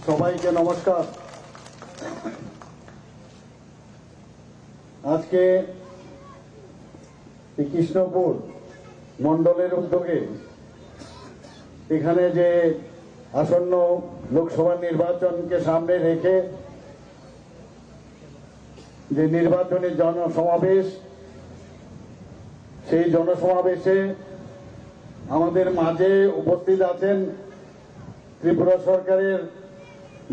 সবাইকে নমস্কার। আজকে কৃষ্ণপুর মন্ডলের উদ্যোগে এখানে যে আসন্ন লোকসভা নির্বাচনকে সামনে রেখে যে নির্বাচনী জনসমাবেশ, সেই জনসমাবেশে আমাদের মাঝে উপস্থিত আছেন ত্রিপুরা সরকারের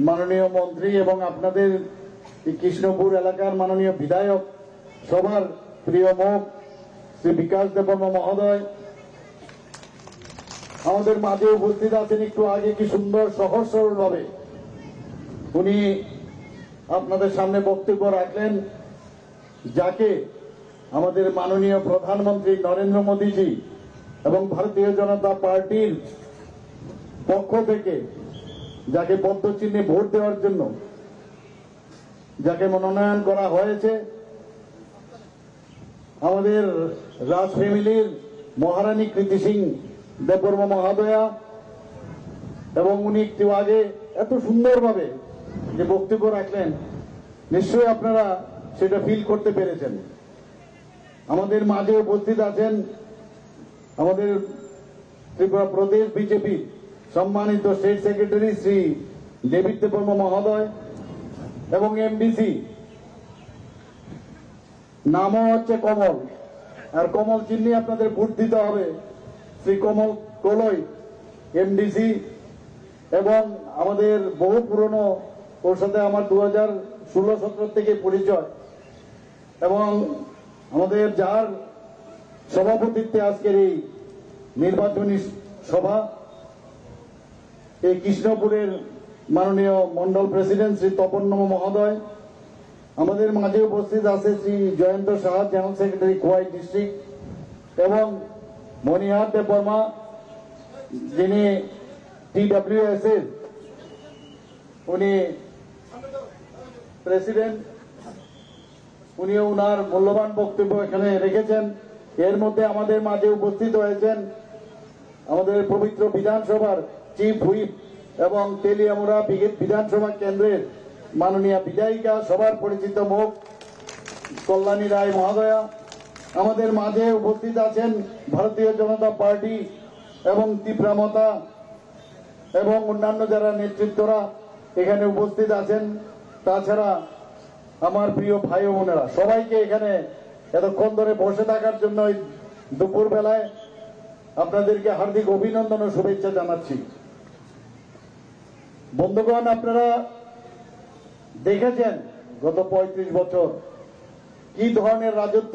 মাননীয় মন্ত্রী এবং আপনাদের কৃষ্ণপুর এলাকার মাননীয় বিধায়ক, সবার প্রিয় মুখ শ্রী বিকাশ দেববর্মা মহোদয় আমাদের মাঝে উপস্থিত আছেন। একটু আগে কি সুন্দর সহজ সরল ভাবে উনি আপনাদের সামনে বক্তব্য রাখলেন, যাকে আমাদের মাননীয় প্রধানমন্ত্রী নরেন্দ্র মোদীজি এবং ভারতীয় জনতা পার্টির পক্ষ থেকে যাকে পদ্মচিহ্নে ভোট দেওয়ার জন্য যাকে মনোনয়ন করা হয়েছে, আমাদের রাজ ফ্যামিলির মহারানী কৃতি সিং দেববর্মা মহোদয়া, এবং উনি একটু আগে এত সুন্দরভাবে যে বক্তব্য রাখলেন, নিশ্চয়ই আপনারা সেটা ফিল করতে পেরেছেন। আমাদের মাঝে উপস্থিত আছেন আমাদের ত্রিপুরা প্রদেশ বিজেপি সম্মানিত state secretary Shri David Debbarma মহোদয়, এবং এমডিসি নামও হচ্ছে কমল, আর কমল চিহ্নে আপনাদের ভোট দিতে হবে, শ্রী কমল কলই এমডিসি। এবং আমাদের বহু পুরনো, ওর সাথে আমার 2016-17 থেকে পরিচয়, এবং আমাদের যার সভাপতিত্বে আজকের এই নির্বাচনী সভা, এই কৃষ্ণপুরের মাননীয় মন্ডল প্রেসিডেন্ট শ্রী তপন নম মহোদয়, আমাদের মাঝে উপস্থিত আছে Shri Jayanta Saha, general secretary Khowai district, এবং মণিহার দেববর্মা যিনি TWS এর উনি প্রেসিডেন্ট, উনিও উনার মূল্যবান বক্তব্য এখানে রেখেছেন। এর মধ্যে আমাদের মাঝে উপস্থিত হয়েছেন আমাদের পবিত্র বিধানসভার চিফ হুইপ এবং তেলিয়ামুড়া বিধানসভা কেন্দ্রের মাননীয় বিধায়িকা, সবার পরিচিত মুখ কল্যাণী রায় মহোদয়া। আমাদের মাঝে উপস্থিত আছেন ভারতীয় জনতা পার্টি এবং তীব্রামতা এবং অন্যান্য যারা নেতৃত্বরা এখানে উপস্থিত আছেন। তাছাড়া আমার প্রিয় ভাই ও বোনেরা, সবাইকে এখানে এতক্ষণ ধরে বসে থাকার জন্য দুপুর বেলায় আপনাদেরকে হার্দিক অভিনন্দন ও শুভেচ্ছা জানাচ্ছি। বন্ধুগণ, আপনারা দেখেছেন গত 35 বছর কি ধরনের রাজত্ব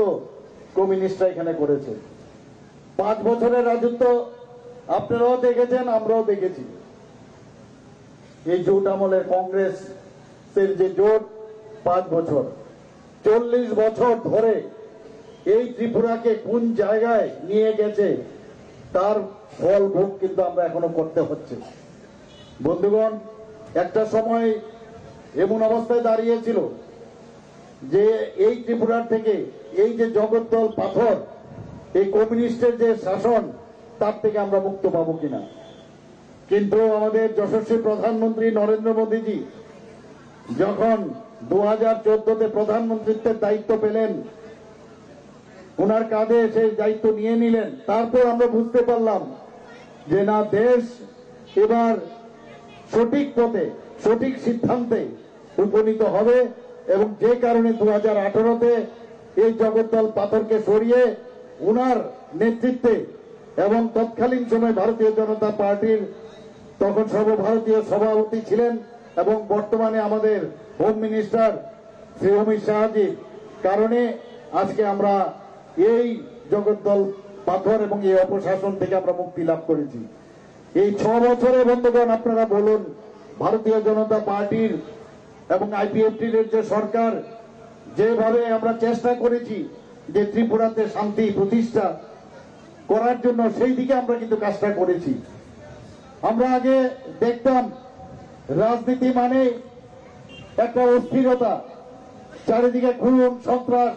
কমিউনিস্টরা এখানে করেছে। 5 বছরের রাজত্ব আপনারাও দেখেছেন, আমরাও দেখেছি। এই জোট আমলের কংগ্রেসের যে জোট 5 বছর, 40 বছর ধরে এই ত্রিপুরাকে কোন জায়গায় নিয়ে গেছে তার ফল ভোগ কিন্তু আমরা এখনো করতে হচ্ছে। বন্ধুগণ, একটা সময় এমন অবস্থায় দাঁড়িয়েছিল যে এই ত্রিপুরার থেকে এই যে জগদ্দল পাথর, এই কমিউনিস্টের যে শাসন, তার থেকে আমরা মুক্ত পাবো কিনা। কিন্তু আমাদের যশস্বী প্রধানমন্ত্রী নরেন্দ্র মোদীজি যখন 2014-তে প্রধানমন্ত্রীত্বের দায়িত্ব পেলেন, ওনার কাঁধে সেই দায়িত্ব নিয়ে নিলেন, তারপর আমরা বুঝতে পারলাম যে না, দেশ এবার সঠিক পথে সঠিক সিদ্ধান্তে উপনীত হবে, এবং যে কারণে 2018-তে এই জগদ্দল পাথরকে সরিয়ে ওনার নেতৃত্বে এবং তৎকালীন সময় ভারতীয় জনতা পার্টির তখন সর্বভারতীয় সভাপতি ছিলেন এবং বর্তমানে আমাদের হোম মিনিস্টার শ্রী অমিত শাহজির কারণে আজকে আমরা এই জগদ্দল পাথর এবং এই অপশাসন থেকে আমরা মুক্তি লাভ করেছি। এই 6 বছরে বন্ধুগণ, আপনারা বলুন, ভারতীয় জনতা পার্টির এবং IPFT এর যে সরকার, যেভাবে আমরা চেষ্টা করেছি যে ত্রিপুরাতে শান্তি প্রতিষ্ঠা করার জন্য, সেই দিকে আমরা কিন্তু কাজটা করেছি। আমরা আগে দেখতাম রাজনীতি মানে একটা অস্থিরতা, চারিদিকে খুন, সন্ত্রাস,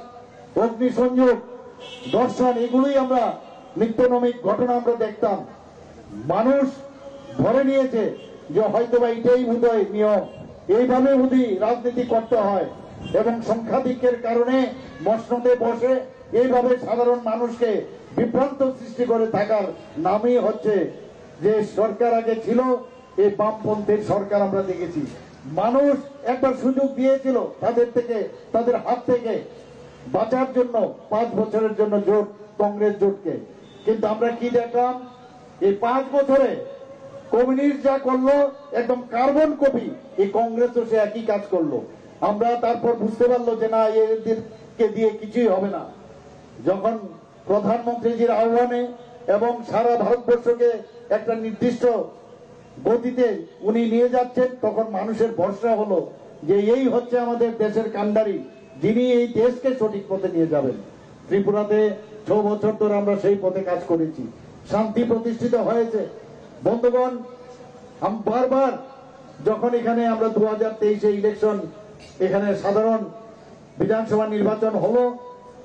অগ্নিসংযোগ, ধর্ষণ, এগুলোই আমরা নিত্যনৈমিক ঘটনা আমরা দেখতাম। মানুষ ধরে নিয়েছে যে হয়তোবা এটাই বোধহয় নিয়ম, এইভাবে বুঝি রাজনীতি করতে হয়, এবং সংখ্যাধিক্যের কারণে মসনদে বসে এইভাবে সাধারণ মানুষকে বিভ্রান্ত সৃষ্টি করে থাকার নামই হচ্ছে যে সরকার আগে ছিল এই বামপন্থীর সরকার। আমরা দেখেছি মানুষ একবার সুযোগ দিয়েছিল তাদের হাত থেকে বাঁচার জন্য 5 বছরের জন্য জোট, কংগ্রেস জোটকে, কিন্তু আমরা কি দেখলাম এই 5 বছরে কমিউনিস্ট যা করলো একদম কার্বন কপি এই কংগ্রেসও সে একই কাজ করলো। আমরা তারপর বুঝতে পারলো যে না, এদেরকে দিয়ে কিছুই হবে না। যখন প্রধানমন্ত্রীজির আহ্বানে এবং সারা ভারতবর্ষকে একটা নির্দিষ্ট গতিতে উনি নিয়ে যাচ্ছেন, তখন মানুষের ভরসা হলো যে এই হচ্ছে আমাদের দেশের কান্ডারি, যিনি এই দেশকে সঠিক পথে নিয়ে যাবেন। ত্রিপুরাতে 6 বছর ধরে আমরা সেই পথে কাজ করেছি, শান্তি প্রতিষ্ঠিত হয়েছে। বন্ধুগণ, বারবার যখন এখানে আমরা 2023 ইলেকশন, এখানে সাধারণ বিধানসভা নির্বাচন হলো,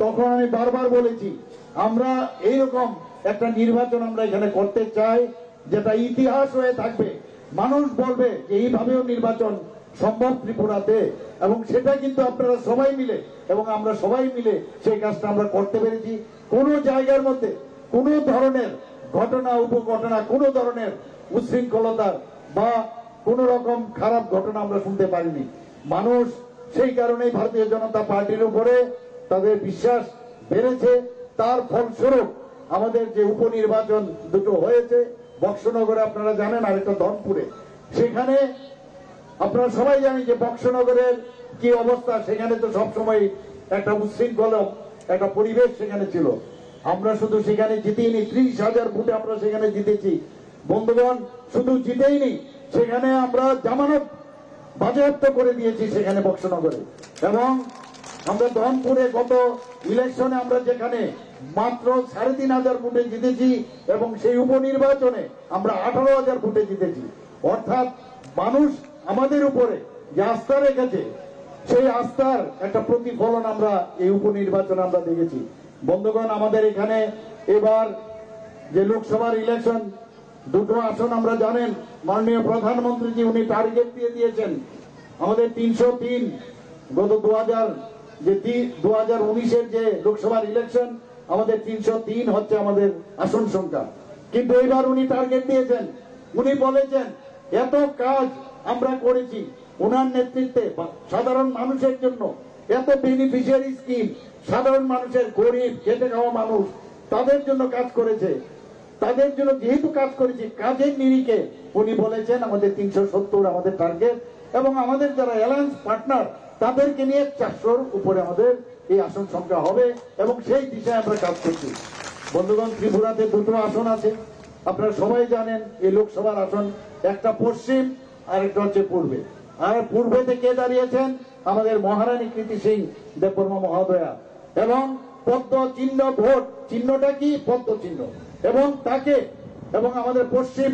তখন আমি বারবার বলেছি আমরা এইরকম একটা নির্বাচন আমরা এখানে করতে চাই যেটা ইতিহাস হয়ে থাকবে। মানুষ বলবে যে এইভাবেও নির্বাচন সম্ভব ত্রিপুরাতে, এবং সেটা কিন্তু আপনারা সবাই মিলে এবং আমরা সবাই মিলে সেই কাজটা আমরা করতে পেরেছি। কোন জায়গার মধ্যে কোন ধরনের ঘটনা, উপঘটনা, কোন ধরনের উচ্ছৃঙ্খলতার বা কোন রকম খারাপ ঘটনা আমরা শুনতে পারিনি। মানুষ সেই কারণেই ভারতীয় জনতা পার্টির উপরে তাদের বিশ্বাস বেড়েছে। তার ফলস্বরূপ আমাদের যে উপনির্বাচন দুটো হয়েছে, বক্সনগরে আপনারা জানেন, আর একটা ধনপুরে, সেখানে আপনারা সবাই জানি যে বক্সনগরের কি অবস্থা। সেখানে তো সবসময় একটা উচ্ছৃঙ্খল একটা পরিবেশ সেখানে ছিল। আমরা শুধু সেখানে জিতেইনি, 30,000 ভোটে আমরা সেখানে জিতেছি। বন্ধুগণ, শুধু জিতেইনি, সেখানে আমরা জামানত বাজেয়াপ্ত করে দিয়েছি সেখানে বক্সনগরে। এবং আমরা ধনপুরে গত ইলেকশনে আমরা যেখানে মাত্র 3,500 ভোটে জিতেছি, এবং সেই উপনির্বাচনে আমরা 18,000 ভোটে জিতেছি। অর্থাৎ মানুষ আমাদের উপরে যে আস্থা রেখেছে, সেই আস্থার একটা প্রতিফলন আমরা এই উপনির্বাচনে আমরা দেখেছি। বন্ধুগণ, আমাদের এখানে এবার যে লোকসভার ইলেকশন, 2টো আসন আমরা জানেন, মাননীয় প্রধানমন্ত্রীজি উনি টার্গেট দিয়ে দিয়েছেন আমাদের 303। গত 2019-এর যে লোকসভার ইলেকশন, আমাদের 303 হচ্ছে আমাদের আসন সংখ্যা। কিন্তু এবার উনি টার্গেট দিয়েছেন, উনি বলেছেন এত কাজ আমরা করেছি ওনার নেতৃত্বে সাধারণ মানুষের জন্য, এত বেনিফিশিয়ারি স্কিম, সাধারণ মানুষের, গরিব খেটে খাওয়া মানুষ, তাদের জন্য কাজ করেছে। তাদের জন্য যেহেতু কাজ করেছি, কাজের নিরিখে উনি বলেছেন আমাদের 370 আমাদের টার্গেট, এবং আমাদের যারা অ্যালায়েন্স পার্টনার তাদেরকে নিয়ে 400-র উপরে আমাদের এই আসন সংখ্যা হবে, এবং সেই দিশায় আমরা কাজ করছি। বন্ধুগণ, ত্রিপুরাতে 2টো আসন আছে, আপনারা সবাই জানেন। এই লোকসভার আসন একটা পশ্চিম আর একটা হচ্ছে পূর্বে। আর পূর্বেতে কে দাঁড়িয়েছেন? আমাদের মহারানী কৃতি সিং দেববর্মা মহোদয়া, এবং পদ্ম চিহ্ন ভোট, চিহ্নটা কি? পদ্ম চিহ্ন। এবং তাকে, এবং আমাদের পশ্চিম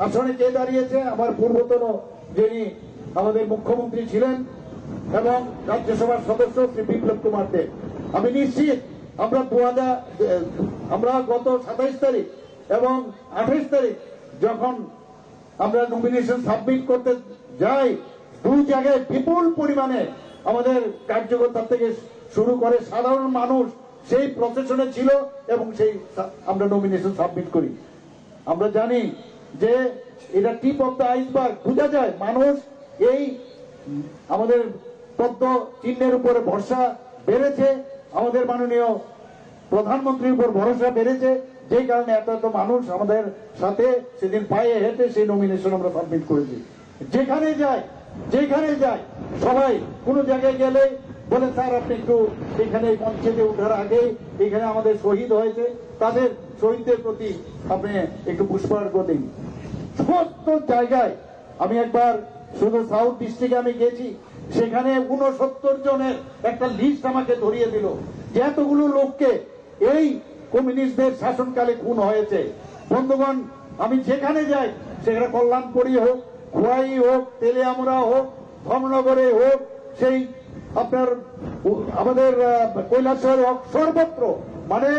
আসনে কে দাঁড়িয়েছে? আমার পূর্বতন যিনি আমাদের মুখ্যমন্ত্রী ছিলেন এবং রাজ্যসভার সদস্য শ্রী বিপ্লব কুমার দেব। আমি নিশ্চিত আমরা গত 27 তারিখ এবং 28 তারিখ যখন আমরা নমিনেশন সাবমিট করতে যাই, 2 জায়গায় বিপুল পরিমাণে আমাদের কার্যকর্তা থেকে শুরু করে সাধারণ মানুষ সেই প্রসেশনে ছিল, এবং সেই আমরা নমিনেশন সাবমিট করি। আমরা জানি যে এটা টিপ অফ দ্য আইসবার্গ, বোঝা যায় মানুষ এই আমাদের পদ্ম চিহ্নের উপরে ভরসা বেড়েছে, আমাদের মাননীয় প্রধানমন্ত্রীর উপর ভরসা বেড়েছে, যে কারণে এত এত মানুষ আমাদের সাথে সেদিন পায়ে হেঁটে সেই নমিনেশন আমরা সাবমিট করেছি। যেখানে যাই সবাই কোনো জায়গায় গেলে বলে, স্যার আপনি একটু এখানে মঞ্চেতে ওঠার আগে এখানে আমাদের শহীদ হয়েছে, তাদের শহীদদের প্রতি আপনি একটু পুষ্পার্ঘ দিন। সমস্ত জায়গায় আমি একবার শুধু সাউথ ডিস্ট্রিক্টে আমি গেছি, সেখানে 69 জনের একটা লিস্ট আমাকে ধরিয়ে দিল যে এতগুলো লোককে এই কমিউনিস্টদের শাসনকালে খুন হয়েছে। বন্ধুগণ, আমি যেখানে যাই, সেখানে কল্যাণপুরী হোক, খোয়াই হোক, তেলিয়ামুড়া হোক, ধর্মনগরে হোক, সেই আপনার আমাদের কৈলাসহর হোক, সর্বত্র মানে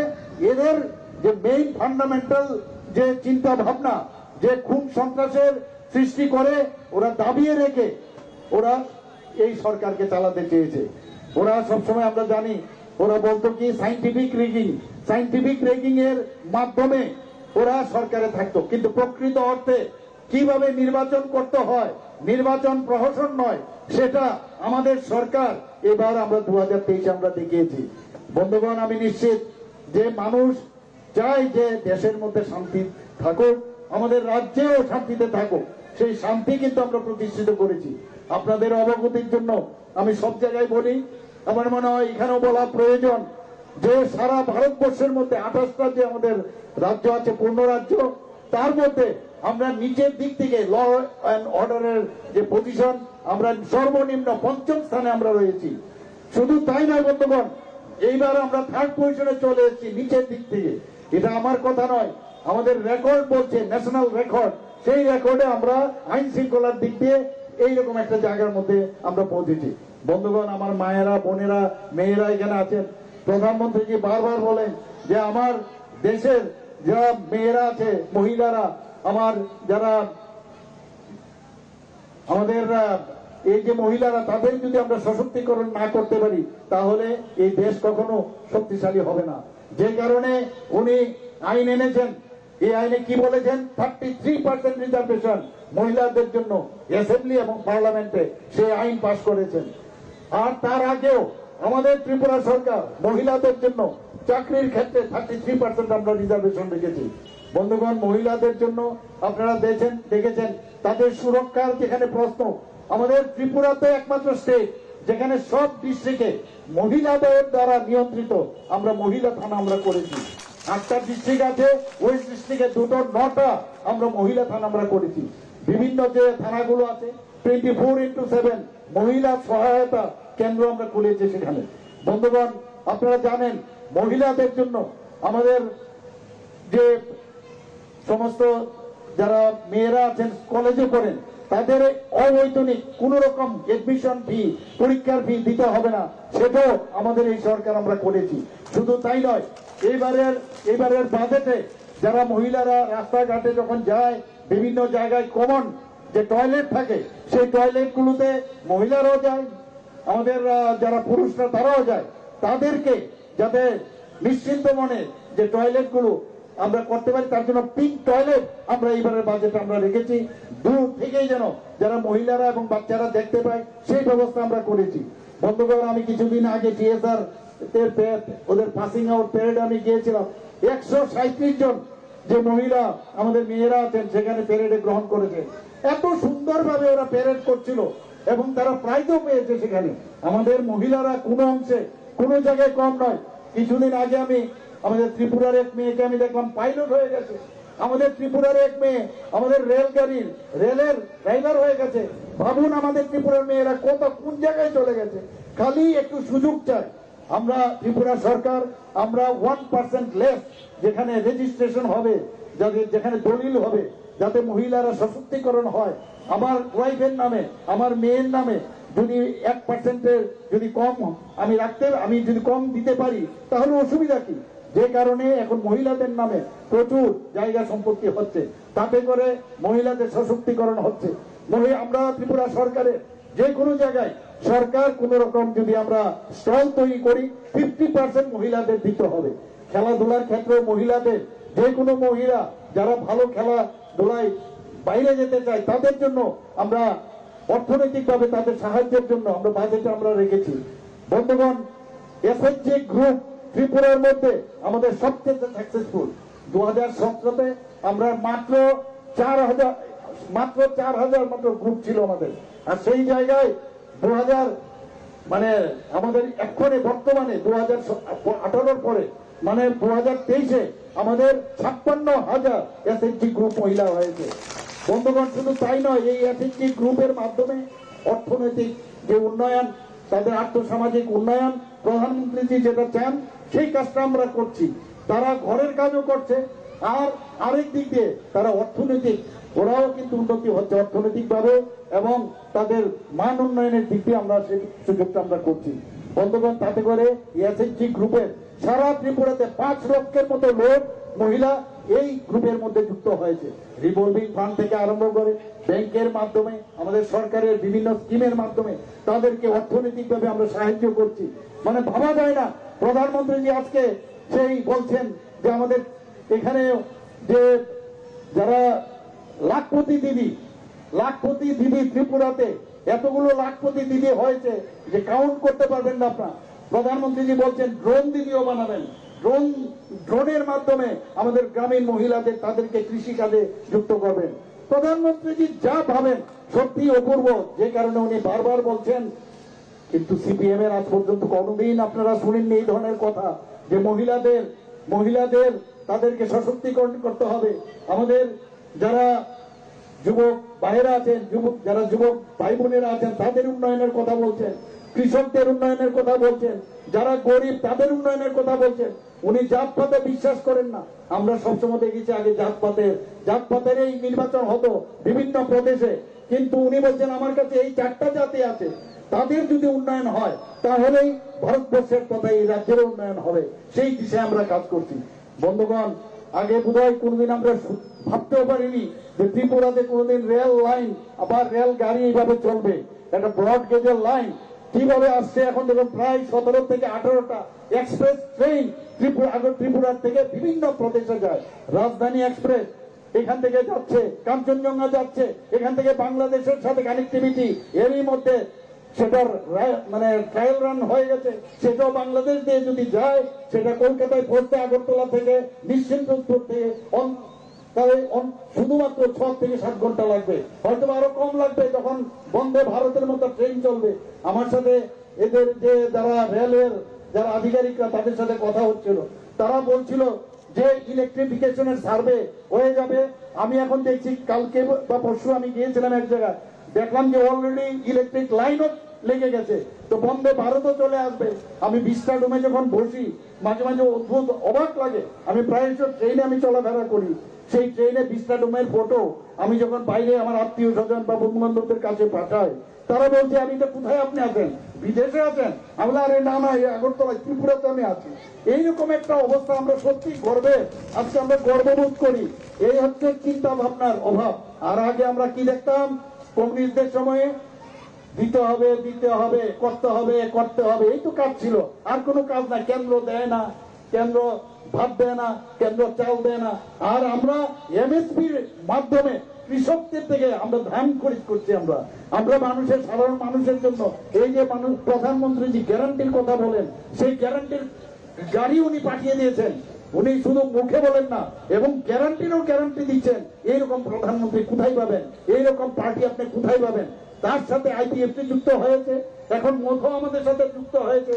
এদের যে মেইন ফান্ডামেন্টাল যে চিন্তা ভাবনা, যে খুন সন্ত্রাসের সৃষ্টি করে ওরা দাবিয়ে রেখে ওরা এই সরকারকে চালাতে চেয়েছে। ওরা সবসময় আমরা জানি ওরা বলতো কি সাইন্টিফিক রেগিং এর মাধ্যমে ওরা সরকারে থাকতো, কিন্তু প্রকৃত অর্থে কিভাবে নির্বাচন করতে হয়, নির্বাচন প্রহসন নয়, সেটা আমাদের সরকার এবার আমরা 2023 আমরা দেখিয়েছি। বন্ধুগণ, আমি নিশ্চিত যে মানুষ চায় যে দেশের মধ্যে শান্তি থাকুক, আমাদের রাজ্যেও শান্তিতে থাকুক, সেই শান্তি কিন্তু আমরা প্রতিষ্ঠিত করেছি। আপনাদের অবগতির জন্য আমি সব জায়গায় বলি, আমার মনে হয় এখানেও বলা প্রয়োজন যে সারা ভারতবর্ষের মধ্যে 28টা যে আমাদের রাজ্য আছে, পূর্ণ রাজ্য, তার মধ্যে আমরা নিচের দিক থেকে ল অ্যান্ড অর্ডারের যে পজিশন, আমরা সর্বনিম্ন 5ম স্থানে আমরা রয়েছি। শুধু তাই নয় বন্ধুগণ, এইবার আমরা 3rd পজিশনে চলে এসেছি নিচের দিক থেকে। এটা আমার কথা নয়, আমাদের রেকর্ড বলছে, ন্যাশনাল রেকর্ড। সেই রেকর্ডে আমরা আইন শৃঙ্খলার দিক দিয়ে এইরকম একটা জায়গার মধ্যে আমরা পৌঁছেছি। বন্ধুগণ, আমার মায়েরা, বোনেরা, মেয়েরা এখানে আছেন, প্রধানমন্ত্রীকে বারবার বলেন যে আমার দেশের যারা মেয়েরা আছে, মহিলারা, আমার যারা আমাদের এই যে মহিলারা, তাদের যদি আমরা সশক্তিকরণ না করতে পারি তাহলে এই দেশ কখনো শক্তিশালী হবে না। যে কারণে উনি আইন এনেছেন। এই আইনে কি বলেছেন? 33% রিজার্ভেশন মহিলাদের জন্য অ্যাসেম্বলি এবং পার্লামেন্টে সেই আইন পাশ করেছেন। আর তার আগেও আমাদের ত্রিপুরা সরকার মহিলাদের জন্য চাকরির ক্ষেত্রে 33% আমরা রিজার্ভেশন রেখেছি। বন্ধুগণ, মহিলাদের জন্য আপনারা দেখেছেন তাদের সুরক্ষার যেখানে প্রশ্ন, আমাদের ত্রিপুরাতে একমাত্র স্টেট যেখানে সব ডিস্ট্রিক্টে মহিলাদের দ্বারা নিয়ন্ত্রিত আমরা মহিলা থানা আমরা করেছি। 8টা ডিস্ট্রিক্ট আছে, ওয়েস্ট ডিস্ট্রিক্টে 9টা আমরা মহিলা থানা আমরা করেছি। বিভিন্ন যে থানাগুলো আছে 24/7 মহিলা সহায়তা কেন্দ্র আমরা খুলেছি সেখানে। বন্ধুগণ, আপনারা জানেন মহিলাদের জন্য আমাদের যে সমস্ত যারা মেয়েরা আছেন কলেজে পড়েন, তাদের অবৈতনিক কোন রকম এডমিশন ফি, পরীক্ষার ফি দিতে হবে না, সেটাও আমাদের এই সরকার আমরা করেছি। শুধু তাই নয়, এইবারের বাজেটে যারা মহিলারা রাস্তাঘাটে যখন যায়, বিভিন্ন জায়গায় কমন যে টয়লেট থাকে সেই টয়লেটগুলোতে মহিলারাও যায়, আমাদের যারা পুরুষরা তারাও যায়, তাদেরকে যাতে নিশ্চিন্ত মনে যে টয়লেটগুলো আমরা করতে পারি তার জন্য পিঙ্ক টয়লেট আমরা এইবারের বাজেট আমরা রেখেছি। দূর থেকেই যেন যারা মহিলারা এবং বাচ্চারা দেখতে পায় সেই ব্যবস্থা আমরা করেছি। বন্ধুগণ, আমি কিছুদিন আগে টিএসআর ওদের পাসিং আউট প্যারেডে আমি গিয়েছিলাম। 137 জন যে মহিলা আমাদের মেয়েরা আছেন সেখানে প্যারেডে গ্রহণ করেছে। এত সুন্দরভাবে ওরা প্যারেড করছিল এবং তারা প্রাইজও পেয়েছে সেখানে। আমাদের মহিলারা কোনো অংশে কোনো জায়গায় কম নয়। কিছুদিন আগে আমি আমাদের ত্রিপুরার এক মেয়েকে আমি দেখলাম পাইলট হয়ে গেছে। আমাদের ত্রিপুরার এক মেয়ে আমাদের রেলের ড্রাইভার হয়ে গেছে। ভাবুন আমাদের ত্রিপুরার মেয়েরা কোন জায়গায় চলে গেছে, খালি একটু সুযোগ চায়। আমরা ত্রিপুরা সরকার আমরা 1% লেস যেখানে রেজিস্ট্রেশন হবে, যেখানে দলিল হবে, যাতে মহিলারা সশক্তিকরণ হয়। আমার ওয়াইফের নামে, আমার মেয়ের নামে যদি 1%-এর যদি কম আমি যদি কম দিতে পারি তাহলে অসুবিধা কি? যে কারণে এখন মহিলাদের নামে প্রচুর জায়গা সম্পত্তি হচ্ছে, তাতে করে মহিলাদের সশক্তিকরণ হচ্ছে। আমরা ত্রিপুরা সরকারে যে কোনো জায়গায় সরকার কোন রকম যদি আমরা স্টল তৈরি করি 50% মহিলাদের দিতে হবে। খেলাধুলার ক্ষেত্রে মহিলাদের, যে কোনো মহিলা যারা ভালো খেলাধুলায় বাইরে যেতে চায় তাদের জন্য আমরা অর্থনৈতিকভাবে তাদের সাহায্যের জন্য আমরা বাজেটে আমরা রেখেছি। বন্ধুগণ, এসএইচজি গ্রুপ ত্রিপুরার মধ্যে আমাদের সবচেয়ে সাকসেসফুল। 2017-তে আমরা মাত্র 4,000 মাত্র গ্রুপ ছিল আমাদের। আর সেই জায়গায় 2000 আমাদের এক্ষণে বর্তমানে 2018-র পরে 2023-এ আমাদের 56,000 এসএইচজি গ্রুপ মহিলা হয়েছে। বন্ধুগণ, শুধু তাই নয়, এই এসএইচজি গ্রুপের মাধ্যমে অর্থনৈতিক যে উন্নয়ন, তাদের আর্থসামাজিক উন্নয়ন প্রধানমন্ত্রী যেটা চান সেই কাজটা আমরা করছি। তারা ঘরের কাজও করছে, আর আরেক দিক দিয়ে তারা ওরাও কিন্তু উন্নতি হচ্ছে অর্থনৈতিকভাবে, এবং তাদের মান উন্নয়নের দিক দিয়ে আমরা সেই সুযোগটা আমরা করছি। বন্ধুগণ, তাতে করে এসএইচজি গ্রুপের সারা ত্রিপুরাতে 5 লক্ষের মতো লোক মহিলা এই গ্রুপের মধ্যে যুক্ত হয়েছে। রিভলভিং ফান্ড থেকে আরম্ভ করে ব্যাংকের মাধ্যমে, আমাদের সরকারের বিভিন্ন স্কিমের মাধ্যমে তাদেরকে অর্থনৈতিকভাবে আমরা সাহায্য করছি। মানে ভাবা যায় না, প্রধানমন্ত্রী আজকে সেই বলছেন যে আমাদের এখানে যে যারা লাখপতি দিদি ত্রিপুরাতে এতগুলো লাখপতি দিদি হয়েছে যে কাউন্ট করতে পারবেন না আপনার। প্রধানমন্ত্রীজি বলছেন ড্রোন দিদিও বানাবেন, ড্রোনের মাধ্যমে আমাদের গ্রামীণ মহিলাদের তাদেরকে কৃষিকাজে যুক্ত করবেন। প্রধানমন্ত্রীজি যা ভাবেন সত্যি অপূর্ব, যে কারণে উনি বারবার বলছেন। কিন্তু সিপিএম এর আজ পর্যন্ত কোনোদিন আপনারা শুনেননি এই ধরনের কথা যে মহিলাদের তাদেরকে সশক্তিকরণ করতে হবে। আমাদের যারা যুবক ভাইয়েরা আছেন, যারা যুবক ভাই বোনেরা আছেন তাদের উন্নয়নের কথা বলছেন, কৃষকদের উন্নয়নের কথা বলছেন, যারা গরিব তাদের উন্নয়নের কথা বলছেন। উনি জাতপাতে বিশ্বাস করেন না। আমরা সবসময় দেখেছি আগে জাতপাতের এই নির্বাচন হতো বিভিন্ন প্রদেশে, কিন্তু উনি বলছেন আমার কাছে এই 4টা জাতি আছে, তাদের যদি উন্নয়ন হয় তাহলেই ভারতবর্ষের তথা এই রাজ্যের উন্নয়ন হবে। সেই দিশায় আমরা কাজ করছি। বন্ধুগণ, আগে বোধহয় কোনদিন আমরা ভাবতেও পারিনি যে ত্রিপুরাতে কোনদিন রেল লাইন আবার রেল গাড়ি এইভাবে চলবে, একটা ব্রড গেজের লাইন কিভাবে আসছে। এখন দেখুন প্রায় 17 থেকে 18টা এক্সপ্রেস ট্রেন ত্রিপুরার থেকে বিভিন্ন প্রদেশে যায়। রাজধানী এক্সপ্রেস এখান থেকে যাচ্ছে, কাঞ্চনজঙ্ঘা যাচ্ছে, এখান থেকে বাংলাদেশের সাথে কানেক্টিভিটি। এরই মধ্যে সেটার মানে ট্রায়াল রান হয়ে গেছে, সেটাও বাংলাদেশ দিয়ে যদি যায় সেটা কলকাতায় পৌঁছতে আগরতলা থেকে নিশ্চিন্তপুর থেকে তাহলে শুধুমাত্র 6 থেকে 7 ঘন্টা লাগবে, হয়তো আরো কম লাগবে যখন বন্দে ভারতের মতো ট্রেন চলবে। আমার সাথে এদের যে যারা রেলের যারা আধিকারিকরা তাদের সাথে কথা হচ্ছিল, তারা বলছিল যে ইলেকট্রিফিকেশনের সার্ভে হয়ে যাবে। আমি এখন দেখছি কালকে বা পরশু আমি গিয়েছিলাম এক জায়গায়, দেখলাম যে অলরেডি ইলেকট্রিক লাইনও লেগে গেছে। তো বন্দে ভারতও চলে আসবে। আমি বিস্টা রুমে যখন বসি মাঝে মাঝে অদ্ভুত অবাক লাগে। আমি প্রায়শই ট্রেনে আমি চলাফেরা করি, সেই ট্রেনে বিস্টা রুমের ফটো আমি যখন বাইরে আমার আত্মীয় স্বজন বা বন্ধু বান্ধবদের কাছে পাঠাই, তারা বলছে আমি তো কোথায় আপনি আছেন, বিদেশে আছেন? আমরা আরে না না, আগরতলায় ত্রিপুরাতে আমি আছি। এইরকম একটা অবস্থা আমরা সত্যি গর্বে আজকে আমরা গর্ববোধ করি। এই হচ্ছে চিন্তা ভাবনার অভাব। আর আগে আমরা কি দেখতাম, কমিউনিস্টদের সময়ে দিতে হবে, করতে হবে, এই তো কাজ ছিল, আর কোনো কাজ না। কেন্দ্র দেয় না, কেন্দ্র ভাত দেয় না, কেন্দ্র চাল দেয় না। আর আমরা এমএসপির মাধ্যমে কৃষকদের থেকে আমরা ধান খরিদ করছি। আমরা মানুষের, সাধারণ মানুষের জন্য এই যে মানুষ প্রধানমন্ত্রী যে গ্যারান্টির কথা বলেন, সেই গ্যারান্টির গাড়ি উনি পাঠিয়ে দিয়েছেন। উনি শুধু মুখে বলেন না, এবং গ্যারান্টিরও গ্যারান্টি দিচ্ছেন। এইরকম প্রধানমন্ত্রী কোথায় পাবেন? এইরকম পার্টি আপনি কোথায় পাবেন? তার সাথে আইপিএফটি যুক্ত হয়েছে, এখন মধু আমাদের সাথে যুক্ত হয়েছে।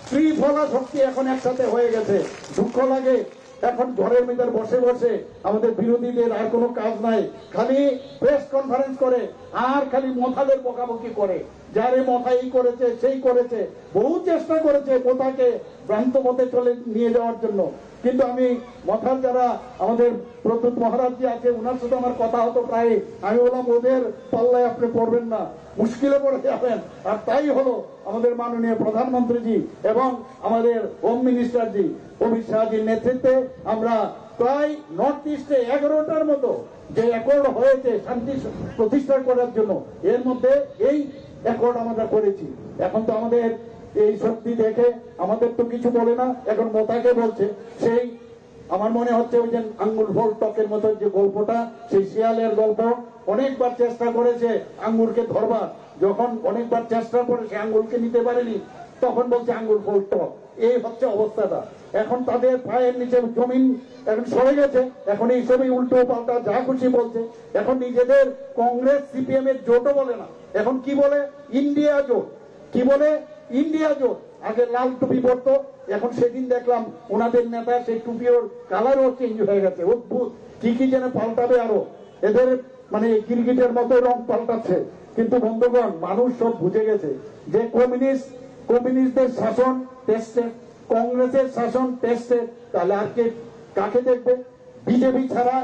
ত্রিফলা শক্তি এখন একসাথে হয়ে গেছে। দুঃখ লাগে এখন ঘরের ভিতর বসে বসে আমাদের বিরোধীদের আর কোনো কাজ নাই, খালি প্রেস কনফারেন্স করে আর খালি মথাদের বকাবকি করে। যারে মথা এই করেছে সেই করেছে, বহু চেষ্টা করেছে মথাকে ভ্রান্ত পথে চলে নিয়ে যাওয়ার জন্য। কিন্তু আমি মথার যারা আমাদের প্রদ্যুৎ মহারাজজি আছে, ওনার সাথে আমার কথা হতো প্রায়। আমি বললাম ওদের পাল্লায় আপনি পড়বেন না, মুশকিলে পড়ে যাবেন। আর তাই হলো আমাদের মাননীয় প্রধানমন্ত্রীজি এবং আমাদের হোম মিনিস্টারজি অমিত শাহজির নেতৃত্বে আমরা প্রায় নর্থ ইস্টে 11টার মতো যে অ্যাকর্ড হয়েছে শান্তি প্রতিষ্ঠা করার জন্য, এর মধ্যে এই অ্যাকর্ড আমরা করেছি। এখন তো আমাদের এই শক্তি দেখে আমাদের তো কিছু বলে না, এখন মোতাকে বলছে। সেই আমার মনে হচ্ছে ওই যে আঙ্গুল ফল টকের মতো যে গল্পটা, সেই শিয়ালের গল্প। অনেকবার চেষ্টা করেছে আঙ্গুরকে ধরবার, যখন অনেকবার চেষ্টা করে সে আঙ্গুলকে নিতে পারেনি, তখন বলছে আঙ্গুল ফল টক। এই হচ্ছে অবস্থাটা। এখন তাদের পায়ের নিচে জমিন এখন সরে গেছে, এখন এই সবই উল্টো পাল্টা যা খুশি বলছে। এখন নিজেদের কংগ্রেস সিপিএম এর জোটও বলে না, এখন কি বলে? ইন্ডিয়া জোট। কি বলে? ইন্ডিয়া জোট। আগে লাল টুপি পরতো, এখন সেদিন দেখলাম ওনাদের নেতা সেই টুপির কালারও চেঞ্জ হয়ে গেছে। অদ্ভুত কি যেন পাল্টাবে আরো, এদের মানে ক্রিকেটের মতো রং পাল্টাচ্ছে। কিন্তু বন্ধুগণ, মানুষ সব বুঝে গেছে যে কমিউনিস্টদের শাসন টেস্টেড, কংগ্রেসের শাসন টেস্টেড। তাহলে আর কাকে দেখবে? বিজেপি ছাড়া,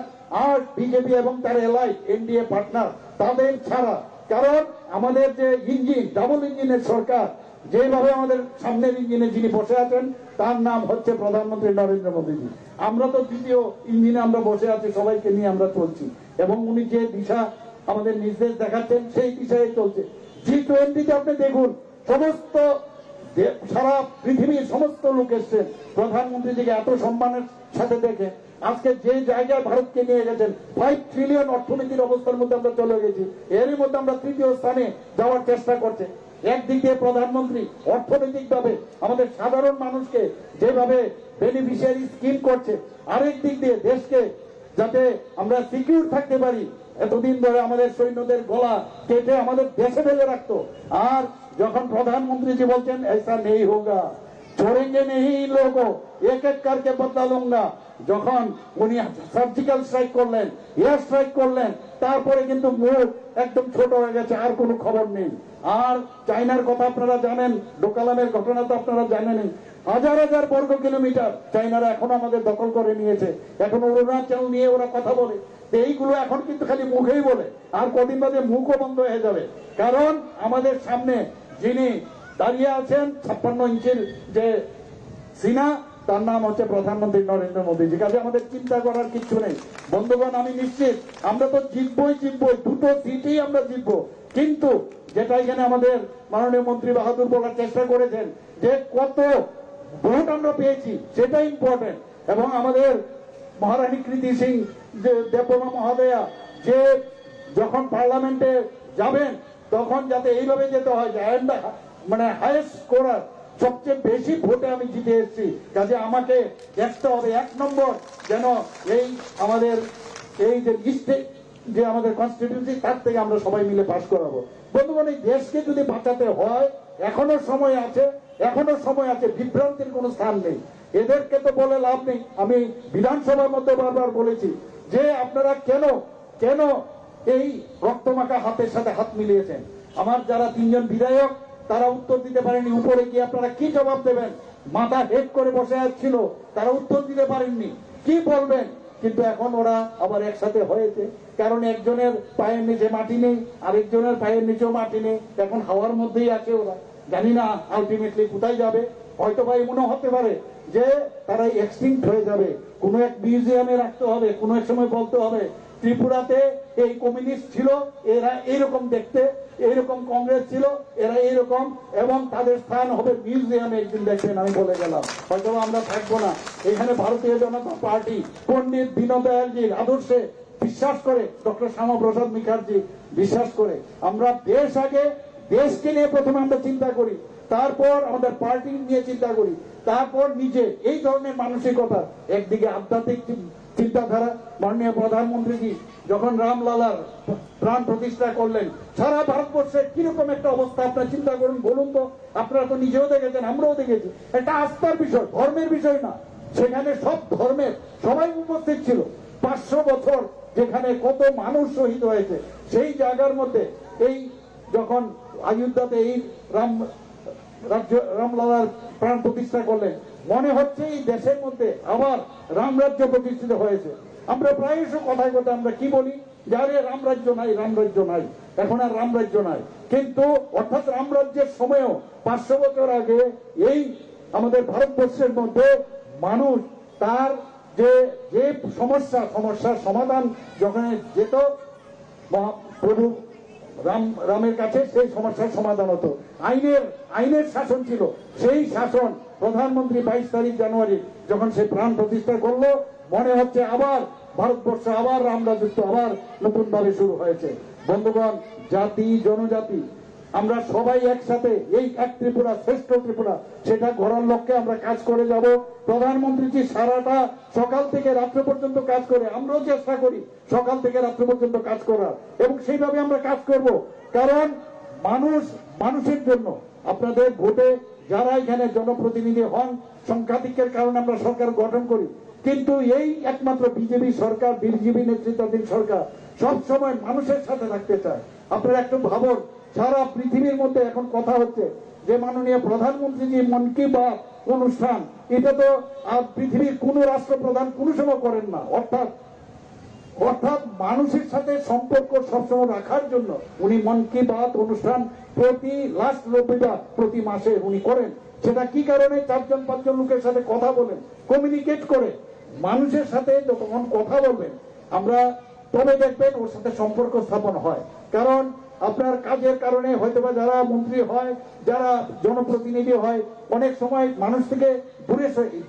আর বিজেপি এবং তার এলাইট এনডিএ পার্টনার তাদের ছাড়া। কারণ আমাদের যে ইঞ্জিন, ডাবল ইঞ্জিনের সরকার, যেভাবে আমাদের সামনের ইঞ্জিনে যিনি বসে আছেন তার নাম হচ্ছে প্রধানমন্ত্রী নরেন্দ্র মোদীজি। আমরা তো দ্বিতীয় ইঞ্জিনে আমরা বসে আছি, সবাইকে নিয়ে আমরা চলছি, এবং উনি যে দিশা আমাদের নির্দেশ দেখাচ্ছেন সেই দিশায় চলছে। G20-তে আপনি দেখুন, সমস্ত সারা পৃথিবীর সমস্ত লোক এসছেন প্রধানমন্ত্রীজিকে এত সম্মানের সাথে দেখে। আজকে যে জায়গায় ভারতকে নিয়ে গেছেন, 5 ট্রিলিয়ন অর্থনীতির অবস্থার মধ্যে আমরা চলে গেছি, এরই মধ্যে আমরা তৃতীয় স্থানে যাওয়ার চেষ্টা করছে। একদিক দিয়ে প্রধানমন্ত্রী অর্থনৈতিক ভাবে আমাদের সাধারণ মানুষকে যেভাবে বেনিফিশিয়ারি স্কিম করছে, আরেক দিক দিয়ে দেশকে যাতে আমরা সিকিউর থাকতে পারি, এতদিন ধরে আমাদের সৈন্যদের গলা কেটে আমাদের দেশে ফেলে রাখতো। আর যখন প্রধানমন্ত্রী জি বলছেন ऐसा नहीं होगा, छोड़ेंगे नहीं इन लोगों को, एक एक करके बदला दूंगा, যখন উনি সার্জিক্যাল স্ট্রাইক করলেন, এয়ার স্ট্রাইক করলেন, তারপরে কিন্তু মুখ একদম ছোট হয়ে গেছে, আর কোনো খবর নেই। আর চায়নার কথা আপনারা জানেন, ডোকালামের ঘটনা তো আপনারা জানেনই। হাজার হাজার বর্গ কিলোমিটার চায়নারা এখনো আমাদের দখল করে নিয়েছে, এখন অরুণাচল নিয়ে ওরা কথা বলে। এইগুলো এখন কিন্তু খালি মুখেই বলে, আর কদিন বাদে মুখও বন্ধ হয়ে যাবে। কারণ আমাদের সামনে যিনি দাঁড়িয়ে আছেন 56 ইঞ্চির যে সিনা, তার নাম হচ্ছে প্রধানমন্ত্রী নরেন্দ্র মোদীজি। কাজে আমাদের চিন্তা করার কিছু নেই। বন্ধুগণ, আমি নিশ্চিত আমরা তো জিতবই, দুটো সিটেই আমরা জিতবো। কিন্তু যেটা এখানে আমাদের মাননীয় মন্ত্রী বাহাদুর বলার চেষ্টা করেছেন যে কত ভোট আমরা পেয়েছি, সেটা ইম্পর্টেন্ট। এবং আমাদের মহারানী কৃতি সিং যে দেববর্মা মহোদয়া যে যখন পার্লামেন্টে যাবেন তখন যাতে এইভাবে যেতে হয় যে মানে হাইয়েস্ট স্কোরার, সবচেয়ে বেশি ভোটে আমি জিতে এসেছি। কাজে আমাকে দেখতে হবে 1 নম্বর যেন এই আমাদের এই যে ইস্টে যে আমাদের কনস্টিটিউন্সি, তার থেকে আমরা সবাই মিলে পাস করাবো। বন্ধুগণ, এই দেশকে যদি বাঁচাতে হয় এখনো সময় আছে, বিভ্রান্তির কোনো স্থান নেই। এদেরকে তো বলে লাভ নেই। আমি বিধানসভার মধ্যে বারবার বলেছি যে আপনারা কেন এই রক্তমাখা হাতের সাথে হাত মিলিয়েছেন। আমার যারা 3 জন বিধায়ক তারা উত্তর দিতে পারেনি। উপরে গিয়ে আপনারা কি জবাব দেবেন? মাথা হেড করে বসে ছিল, তারা উত্তর দিতে পারেননি, কি বলবেন? কিন্তু এখন ওরা আবার একসাথে হয়েছে, কারণ একজনের পায়ের নিচে মাটি নেই, আরেকজনের পায়ের নিচেও মাটি নেই, এখন হাওয়ার মধ্যেই আছে ওরা। জানি না আলটিমেটলি কোথায় যাবে। হয়তো বা মনে হতে পারে যে তারা এক্সটিংক্ট হয়ে যাবে, কোনো এক মিউজিয়ামে রাখতে হবে, কোনো এক সময় বলতে হবে ত্রিপুরাতে এই কমিউনিস্ট ছিল, এরা এইরকম দেখতে, এইরকম কংগ্রেস ছিল, এরা এইরকম, এবং তাদের স্থান হবে মিউজিয়ামে একদিন দেখবেন। আমি বলে গেলাম, হয়তো আমরা থাকবো না এখানে। ভারতীয় জনতা পার্টি পণ্ডিত দীনদয়ালজির আদর্শে বিশ্বাস করে, ডক্টর শ্যামাপ্রসাদ মুখার্জি বিশ্বাস করে। আমরা দেশ আগে, দেশকে নিয়ে প্রথমে আমরা চিন্তা করি, তারপর আমাদের পার্টি নিয়ে চিন্তা করি, তারপর নিজে। এই ধরনের মানসিকতা, একদিকে আধ্যাত্মিক চিন্তাধারা। মাননীয় প্রধানমন্ত্রীজি যখন রামলালার প্রাণ প্রতিষ্ঠা করলেন, সারা ভারতবর্ষে কিরকম একটা অবস্থা আপনারা চিন্তা করুন, বলুন তো। আপনারা তো নিজেও দেখেছেন, আমরাও দেখেছি। এটা আস্থার বিষয়, ধর্মের বিষয় না। সেখানে সব ধর্মের সবাই উপস্থিত ছিল। 500 বছর যেখানে কত মানুষ শহীদ হয়েছে, সেই জায়গার মধ্যে এই যখন অযোধ্যাতে এই রামলালার প্রাণ প্রতিষ্ঠা করলেন, মনে হচ্ছে এই দেশের মধ্যে আবার রামরাজ্য প্রতিষ্ঠিত হয়েছে। আমরা প্রায়শ কথায় কথায় আমরা কি বলি, যারে রামরাজ্য নাই, এখন আর রামরাজ্য নাই। কিন্তু অর্থাৎ রামরাজ্যের সময়ও 500 বছর আগে এই আমাদের ভারতবর্ষের মধ্যে মানুষ তার যে সমস্যার সমাধান যখন যেত প্রভু রামের কাছে, সেই সমস্যার সমাধান হতো। আইনের শাসন ছিল। সেই শাসন প্রধানমন্ত্রী 22 তারিখ জানুয়ারি যখন সে প্রাণ প্রতিষ্ঠা করলো, মনে হচ্ছে আবার ভারতবর্ষ আবার রামরাজত্ব আবার নতুন ভাবে শুরু হয়েছে। বন্ধুগণ, জাতি জনজাতি আমরা সবাই একসাথে এই এক ত্রিপুরা, শ্রেষ্ঠ ত্রিপুরা, সেটা গড়ার লক্ষ্যে আমরা কাজ করে যাব। প্রধানমন্ত্রীজি সারাটা সকাল থেকে রাত্র পর্যন্ত কাজ করে, আমরাও চেষ্টা করি সকাল থেকে রাত্র পর্যন্ত কাজ করার, এবং সেইভাবে আমরা কাজ করব। কারণ মানুষের জন্য আপনাদের ভোটে যারা এখানে জনপ্রতিনিধি হন, সংখ্যাধিক্যের কারণে আমরা সরকার গঠন করি, কিন্তু এই একমাত্র বিজেপি সরকার, বিজেপি নেতৃত্বাধীন সরকার সব সময় মানুষের সাথে থাকতে চায়। আপনারা একটু ভাবুন, সারা পৃথিবীর মধ্যে এখন কথা হচ্ছে যে মাননীয় প্রধানমন্ত্রী মন কি বাত অনুষ্ঠান, এটা তো আর পৃথিবীর কোন রাষ্ট্রপ্রধান কোন সময় করেন না। অর্থাৎ অর্থাৎ মানুষের সাথে সম্পর্ক সবসময় রাখার জন্য উনি মন কি বাত অনুষ্ঠান প্রতি লাস্ট রবিবার প্রতি মাসে উনি করেন। সেটা কি কারণে? 4-5 লোকের সাথে কথা বলেন, কমিউনিকেট করে মানুষের সাথে যখন কথা বলবেন আমরা তবে দেখবেন ওর সাথে সম্পর্ক স্থাপন হয়। কারণ আপনার কাজের কারণে হয়তোবা যারা মন্ত্রী হয়, যারা জনপ্রতিনিধি হয়, অনেক সময় মানুষ থেকে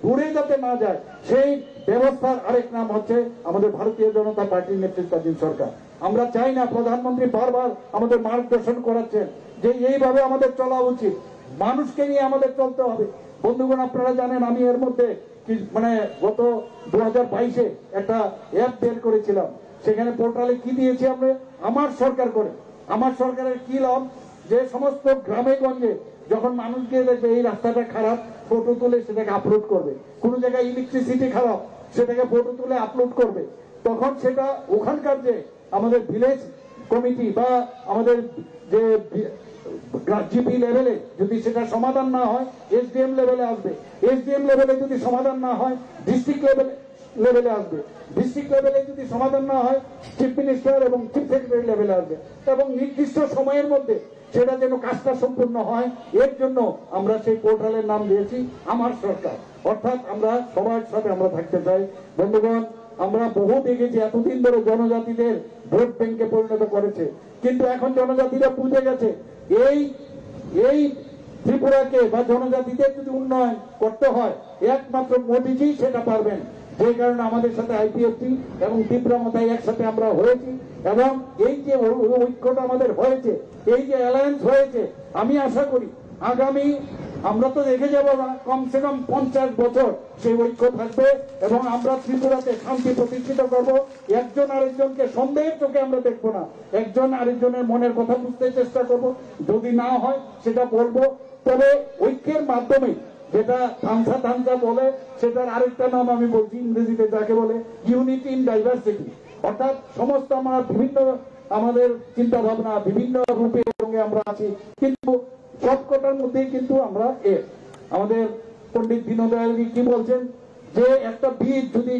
দূরে যাতে না যায় সেই ব্যবস্থার আরেক নাম হচ্ছে আমাদের ভারতীয় জনতা পার্টির নেতৃত্বাধীন সরকার। আমরা চাই না, প্রধানমন্ত্রী বারবার আমাদের মার্গদর্শন করাচ্ছেন যে এইভাবে আমাদের চলা উচিত, মানুষকে নিয়ে আমাদের চলতে হবে। বন্ধুগণ, আপনারা জানেন আমি এর মধ্যে গত 2022-এ একটা অ্যাপ বের করেছিলাম। সেখানে পোর্টালে কি দিয়েছি আমরা, আমার সরকার করে। আমার সরকারের কি লাভ, যে সমস্ত গ্রামে গঞ্জে যখন মানুষকে দেখবে এই রাস্তাটা খারাপ, ফটো তুলে সেটাকে আপলোড করবে। কোন জায়গায় ইলেকট্রিসিটি খারাপ, সেটাকে ফটো তুলে আপলোড করবে। তখন সেটা ওখানকার যে আমাদের ভিলেজ কমিটি বা আমাদের যে জিপি লেভেলে যদি সেটা সমাধান না হয়, এসডিএম লেভেলে আসবে। এসডিএম লেভেলে যদি সমাধান না হয়, ডিস্ট্রিক্ট লেভেলে আসবে। ডিস্ট্রিক্ট লেভেলে যদি সমাধান না হয়, চিফ মিনিস্টার এবং চিফ সেক্রেটারি লেভেলে আসবে। এবং নির্দিষ্ট সময়ের মধ্যে সেটা যেন কাজটা সম্পূর্ণ হয়, এর জন্য আমরা সেই পোর্টালের নাম দিয়েছি আমার সরকার। অর্থাৎ আমরা সবার সাথে আমরা থাকতে চাই। বন্ধুগণ, আমরা বহু দেখেছি এতদিন ধরে জনজাতিদের ভোট ব্যাংকে পরিণত করেছে, কিন্তু এখন জনজাতিরা বুঝে গেছে এই ত্রিপুরাকে বা জনজাতিদের যদি উন্নয়ন করতে হয় একমাত্র মোদীজি সেটা পারবেন। যে কারণে আমাদের সাথে আইপিএফটি এবং ত্রিপুরা মতাই একসাথে আমরা হয়েছি, এবং এই যে ঐক্যটা আমাদের হয়েছে, এই যে অ্যালায়েন্স হয়েছে, আমি আশা করি আগামী আমরা তো দেখে যাবো না, কমসে কম 50 বছর সেই ঐক্য থাকবে এবং আমরা ত্রিপুরাতে শান্তি প্রতিষ্ঠিত করব। একজন আরেকজনকে সন্দেহের চোখে আমরা দেখবো না, একজন আরেকজনের মনের কথা বুঝতে চেষ্টা করব। যদি না হয় সেটা বলবো, তবে ঐক্যের মাধ্যমে, যেটা থানসা বলে সেটার আরেকটা নাম আমি বলছি ইংরেজিতে, যাকে বলে ইউনিটি ইন ডাইভার্সিটি। অর্থাৎ সমস্ত আমরা বিভিন্ন আমাদের চিন্তা ভাবনা বিভিন্ন রূপে সঙ্গে আমরা আছি, কিন্তু সবকটার মধ্যেই কিন্তু আমরা আমাদের পণ্ডিত দীনদয়াল কি বলছেন, যে একটা বীজ যদি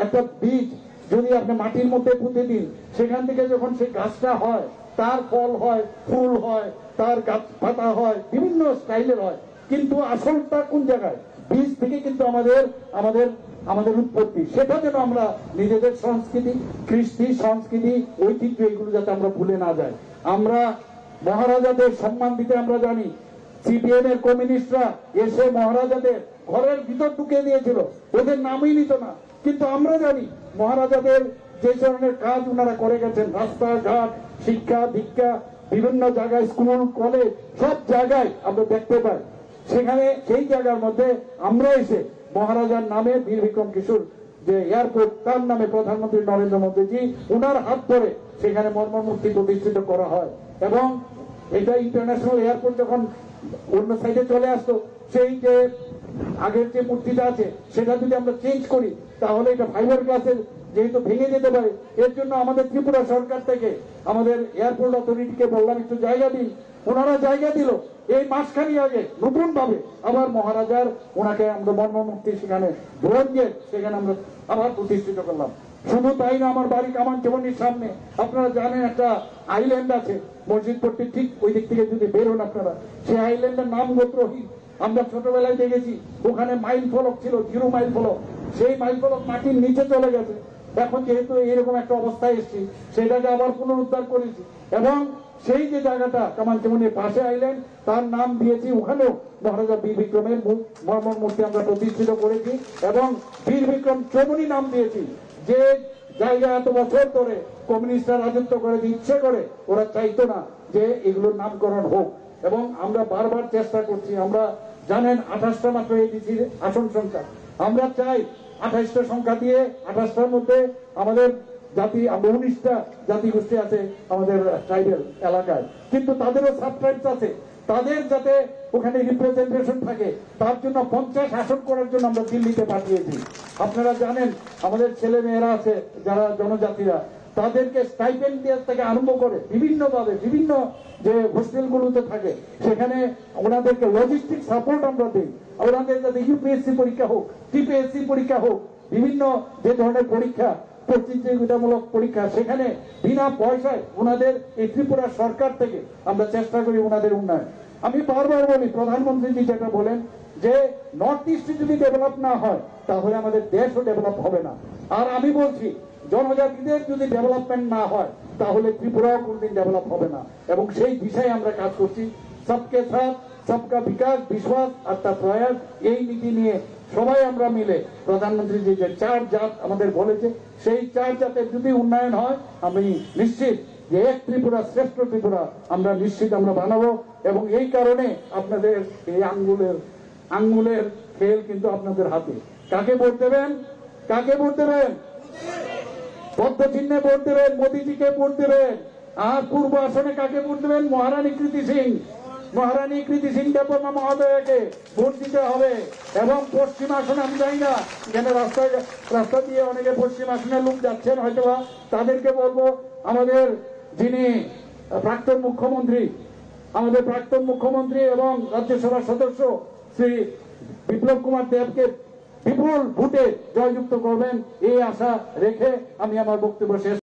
একটা বীজ যদি আপনি মাটির মধ্যে পুঁতে দিন, সেখান থেকে যখন সেই গাছটা হয়, তার ফল হয়, ফুল হয়, তার গাছ পাতা হয়, বিভিন্ন স্টাইলের হয়, কিন্তু আসলটা কোন জায়গায়? বীজ থেকে কিন্তু আমাদের উৎপত্তি। সেটা যেন আমরা নিজেদের সংস্কৃতি, কৃষ্টি সংস্কৃতি, ঐতিহ্য, এগুলো যাতে আমরা ভুলে না যাই। আমরা মহারাজাদের সম্মান দিতে আমরা জানি। সিপিএম এর কমিউনিস্টরা এসে মহারাজাদের ঘরের ভিতর ঢুকে দিয়েছিল, ওদের নামই নিত না, কিন্তু আমরা জানি মহারাজাদের যে ধরনের কাজ ওনারা করে গেছেন, রাস্তাঘাট, শিক্ষা দীক্ষা, বিভিন্ন জায়গায় স্কুল কলেজ, সব জায়গায় আমরা দেখতে পাই। সেখানে সেই জায়গার মধ্যে আমরা এসে মহারাজার নামে বীর বিক্রম কিশোর যে এয়ারপোর্ট, তার নামে প্রধানমন্ত্রী নরেন্দ্র মোদীজি ওনার হাত ধরে সেখানে মর্মমূর্তি প্রতিষ্ঠিত করা হয়। এবং এটা ইন্টারন্যাশনাল এয়ারপোর্ট যখন অন্য সাইডে চলে আসতো, সেই যে আগের যে মূর্তিটা আছে সেটা যদি আমরা চেঞ্জ করি, তাহলে এটা ফাইবার গ্লাসের যেহেতু ভেঙে যেতে পারে। এর জন্য আমাদের ত্রিপুরা সরকার থেকে আমাদের এয়ারপোর্ট অথরিটিকে বললাম একটু জায়গা দিন, ওনারা জায়গা দিল। এই মাসখানি আগে নতুন ভাবে আবার মহারাজার ওনাকে আমরা মর্মমূর্তি সেখানে ব্রোঞ্জের সেখানে আমরা আবার প্রতিষ্ঠিত করলাম। শুধু তাই না, আমার বাড়ি কামানচেবনির সামনে আপনারা জানেন একটা আইল্যান্ড আছে, মসজিদ পট্টি ঠিক ওই দিক থেকে যদি বেরোন আপনারা, সেই আইল্যান্ডের নাম গোত্রহীন। আমরা ছোটবেলায় দেখেছি ওখানে মাইল ফলক ছিল, 0 মাইল ফলক, সেই মাইল ফলক মাটির নিচে চলে গেছে। এখন যেহেতু এরকম একটা অবস্থায় এসেছি, সেটাকে আবার পুনরুদ্ধার করেছি এবং সেই যে জায়গাটা কামানচেবনির পাশে আইল্যান্ড, তার নাম দিয়েছি, ওখানেও মহারাজা বীর বিক্রমের মূর্তি আমরা প্রতিষ্ঠিত করেছি এবং বীর বিক্রম চৌমনি নাম দিয়েছি। যে জায়গা এত বছর ধরে কমিউনিস্টরা রাজত্ব করে ইচ্ছে করে ওরা চাইতো না যে এগুলোর নামকরণ হোক, এবং আমরা বারবার চেষ্টা করছি। আমরা জানেন 28টা মাত্র এডিসি আসন সংখ্যা, আমরা চাই 28টা সংখ্যা দিয়ে 28টার মধ্যে আমাদের জাতি, 19টা জাতিগোষ্ঠী আছে আমাদের ট্রাইবেল এলাকায়, কিন্তু তাদেরও সাব ট্রাইবস আছে, তাদের যাতে ওখানে রিপ্রেজেন্টেশন থাকে, তার জন্য 50 আসন করার জন্য আমরা দিল্লিতে পাঠিয়েছি। আপনারা জানেন আমাদের ছেলে মেয়েরা আছে যারা জনজাতিরা, তাদেরকে স্টাইপেন্ড দেওয়ার থেকে আরম্ভ করে বিভিন্নভাবে বিভিন্ন যে হোস্টেলগুলোতে থাকে সেখানে ওনাদেরকে লজিস্টিক সাপোর্ট আমরা দিই। ওনাদের যাতে ইউপিএসসি পরীক্ষা হোক, টিপিএসসি পরীক্ষা হোক, বিভিন্ন যে ধরনের পরীক্ষা প্রতিযোগিতামূলক পরীক্ষা, সেখানে বিনা পয়সায় ওনাদের এই ত্রিপুরা সরকার থেকে আমরা চেষ্টা করি ওনাদের উন্নয়ন। আমি বারবার বলি, প্রধানমন্ত্রীজি যেটা বলেন যে নর্থ ইস্টে যদি ডেভেলপ না হয় তাহলে আমাদের দেশও ডেভেলপ হবে না। আর আমি বলছি জনজাতিদের যদি ডেভেলপমেন্ট না হয় তাহলে ত্রিপুরাও কোনদিন ডেভেলপ হবে না, এবং সেই দিশায় আমরা কাজ করছি। সবকে সাথ সবকা বিকাশ, বিশ্বাস আর তার প্রয়াস, এই নীতি নিয়ে সবাই আমরা মিলে প্রধানমন্ত্রী যে 4 জাত আমাদের বলেছে, সেই 4 জাতের যদি উন্নয়ন হয় আমি নিশ্চিত যে এক ত্রিপুরা শ্রেষ্ঠ ত্রিপুরা আমরা নিশ্চিত আমরা বানাবো। এবং এই কারণে আপনাদের এই আঙ্গুলের খেল কিন্তু আপনাদের হাতে। কাকে ভোট দেবেন? কাকে ভোট দেবেন? পদ্ম চিহ্নে ভোট দেবেন, মোদীজিকে ভোট দেবেন। আর পূর্ব আসনে কাকে ভোট দেবেন? মহারানী কৃতি সিং, মহারানী কৃতি সিং দেববর্মা মহোদয়কে ভোট দিতে হবে। এবং পশ্চিম আসনে আমি জানি না, এখানে রাস্তা দিয়ে অনেকে পশ্চিম আসনের লোক যাচ্ছেন হয়তো, তাদেরকে বলবো আমাদের যিনি প্রাক্তন মুখ্যমন্ত্রী এবং রাজ্যসভার সদস্য শ্রী বিপ্লব কুমার দেবকে বিপুল ভোটে জয়যুক্ত করবেন, এই আশা রেখে আমি আমার বক্তব্য শেষ